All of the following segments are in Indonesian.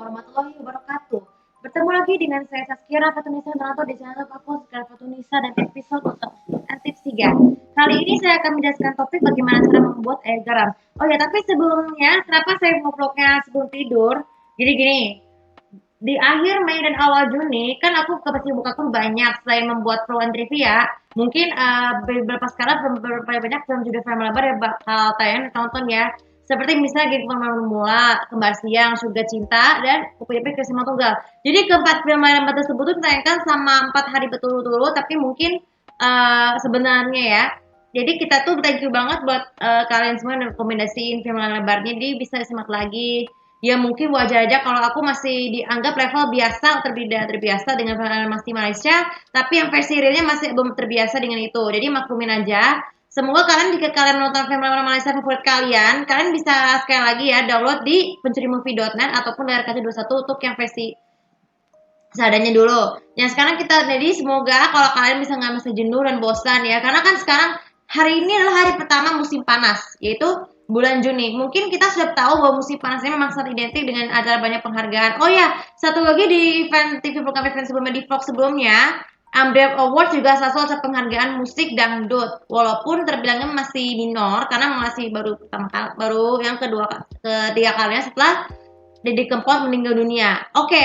warahmatullahi wabarakatuh. Bertemu lagi dengan saya Saskia Fatunisa Donato di channel Papo Saskia Fatunisa dan episode untuk tips 3. Kali ini saya akan menjelaskan topik bagaimana cara membuat air garam. Oh ya, tapi sebelumnya, kenapa saya mau vlognya sebelum tidur? Jadi gini, di akhir Mei dan awal Juni kan aku kesibukanku banyak selain membuat pro and trivia. Mungkin beberapa skala beberapa banyak film judul film lebar yang bakal tayang tonton ya. Seperti misalnya Geng Pemula, Kembar Siang, Surga Cinta, dan Upin Ipin Krisma Tunggal. Jadi keempat film lebar tersebut tuh ditayangkan selama 4 hari berturut-turut, tapi mungkin sebenarnya ya. Jadi kita tuh thank you banget buat kalian semua yang rekomendasiin film lebarnya. Jadi bisa disimak lagi. Ya mungkin wajar aja kalau aku masih dianggap level biasa terbiasa dengan film animasi Malaysia, tapi yang versi realnya masih belum terbiasa dengan itu. Jadi maklumin aja. Semoga kalian jika kalian menonton film Malaysia favorit kalian bisa sekali lagi ya download di pencurimovie.net ataupun layar kaca 21 untuk yang versi seadanya dulu. Yang sekarang kita jadi semoga kalau kalian bisa nggak masa jenuh dan bosan ya, karena kan sekarang hari ini adalah hari pertama musim panas, yaitu bulan Juni. Mungkin kita sudah tahu bahwa musim panas ini memang sangat identik dengan acara banyak penghargaan. Oh ya, satu lagi di event TV program event sebelumnya di vlog sebelumnya, Ambrep Award juga salah satu penghargaan musik dangdut. Walaupun terbilangnya masih minor karena masih baru yang ketiga kalinya setelah Didi Kempot meninggal dunia. Oke,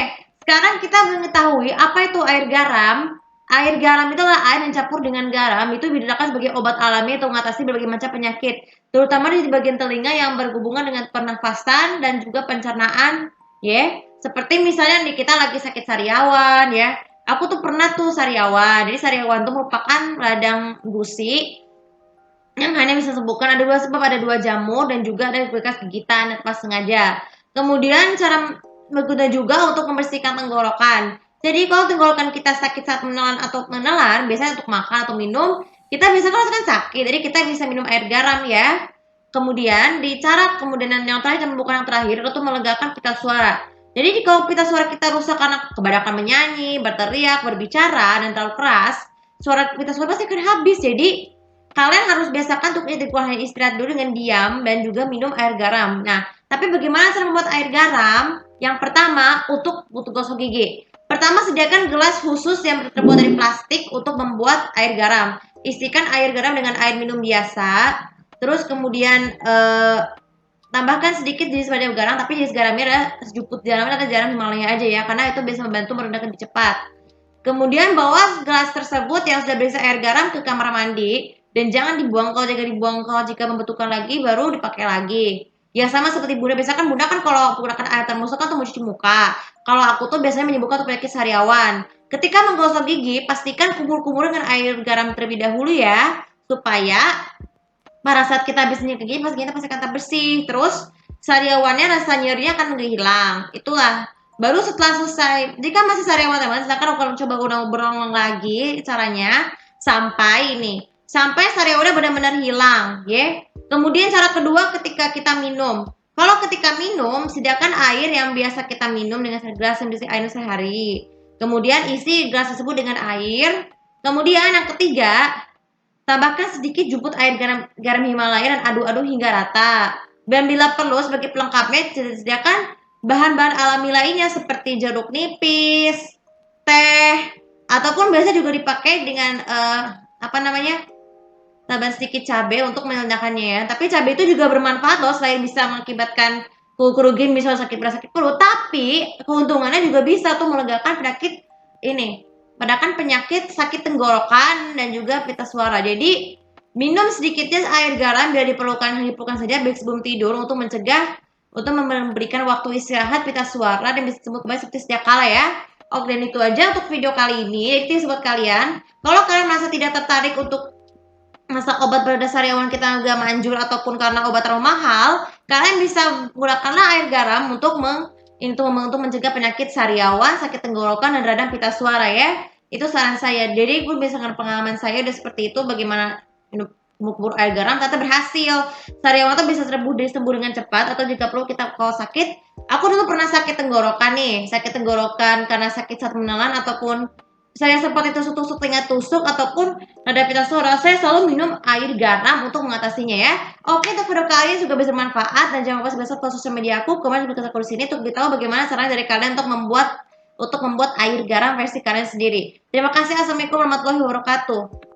sekarang kita mengetahui apa itu air garam. Air garam itu adalah air yang campur dengan garam, itu digunakan sebagai obat alami untuk mengatasi berbagai macam penyakit, terutama di bagian telinga yang berhubungan dengan pernafasan dan juga pencernaan, ya. Seperti misalnya nih kita lagi sakit sariawan, ya. Aku tuh pernah tuh sariawan. Jadi sariawan itu merupakan radang gusi yang hanya bisa sembuhkan ada dua sebab, ada dua jamur dan juga ada bekas gigitan tanpa sengaja. Kemudian cara berguna juga untuk membersihkan tenggorokan. Jadi kalau tenggorokan kita sakit saat menelan atau menelan, biasanya untuk makan atau minum, kita bisa merasakan sakit. Jadi kita bisa minum air garam ya. Kemudian kemudian yang terakhir dan bukan yang terakhir itu melegakan pita suara. Jadi kalau pita suara kita rusak karena kebanyakan menyanyi, berteriak, berbicara dan terlalu keras, suara pita suara pasti akan habis. Jadi kalian harus biasakan untuk istirahat dulu dengan diam dan juga minum air garam. Nah, tapi bagaimana cara membuat air garam? Yang pertama, untuk gosok gigi. Pertama, sediakan gelas khusus yang terbuat dari plastik untuk membuat air garam. Isikan air garam dengan air minum biasa. Terus kemudian tambahkan sedikit jenis pada garam, tapi jenis garamnya adalah sejuput garamnya atau garam Himalaya aja ya, karena itu bisa membantu merendahkan lebih cepat. Kemudian bawa gelas tersebut yang sudah berisi air garam ke kamar mandi dan jangan dibuang. Kalau jika membutuhkan lagi baru dipakai lagi. Ya sama seperti Bunda, biasa kan Bunda kan kalau menggunakan air termos kan tuh mencuci muka. Kalau aku tuh biasanya menyembuhkan untuk penyakit sariawan. Ketika menggosok gigi, pastikan kumur-kumur dengan air garam terlebih dahulu ya, supaya pada saat kita habis nyikat gigi, kita pasti akan bersih. Terus sariawannya rasa nyerinya akan hilang. Itulah. Baru setelah selesai, jika masih sariawan teman, silakan kalau coba berulang lagi caranya sampai sariawannya benar-benar hilang, ya. Kemudian cara kedua ketika kita minum. Kalau ketika minum, sediakan air yang biasa kita minum dengan gelas yang berisi air sehari. Kemudian isi gelas tersebut dengan air. Kemudian yang ketiga, tambahkan sedikit jumput air garam Himalaya dan aduk-aduk hingga rata. Dan bila perlu sebagai pelengkapnya sediakan bahan-bahan alami lainnya seperti jeruk nipis, teh, ataupun biasa juga dipakai dengan tambahan sedikit cabai untuk melenyapkannya ya. Tapi cabai itu juga bermanfaat loh, selain bisa mengakibatkan kerugian misalnya sakit perut, tapi keuntungannya juga bisa tuh melegakan penyakit sakit tenggorokan dan juga pita suara. Jadi minum sedikitnya air garam bila diperlukan saja baik sebelum tidur untuk memberikan waktu istirahat pita suara dan bisa sembuh kembali seperti sedia kala ya. Oke, dan itu aja untuk video kali ini. Itu buat kalian. Kalau kalian merasa tidak tertarik untuk masa obat pada sariawan kita agak manjur ataupun karena obat terlalu mahal, kalian bisa gunakanlah air garam untuk mencegah penyakit sariawan, sakit tenggorokan dan radang pita suara ya. Itu saran saya. Jadi gue berdasarkan pengalaman saya udah seperti itu, bagaimana mengukur air garam ternyata berhasil. Sariawan tuh bisa sembuh dengan cepat, atau jika perlu kita kalau sakit. Aku dulu pernah sakit tenggorokan karena sakit saat menelan ataupun saya sempat tusuk-tusuk telinga tusuk ataupun nada pita suara, saya selalu minum air garam untuk mengatasinya ya. Oke, untuk video kalian juga bisa bermanfaat dan jangan lupa subscribe ke sosial media aku, kemudian juga aku di sini untuk beritahu bagaimana caranya dari kalian untuk membuat air garam versi kalian sendiri. Terima kasih. Assalamualaikum warahmatullahi wabarakatuh.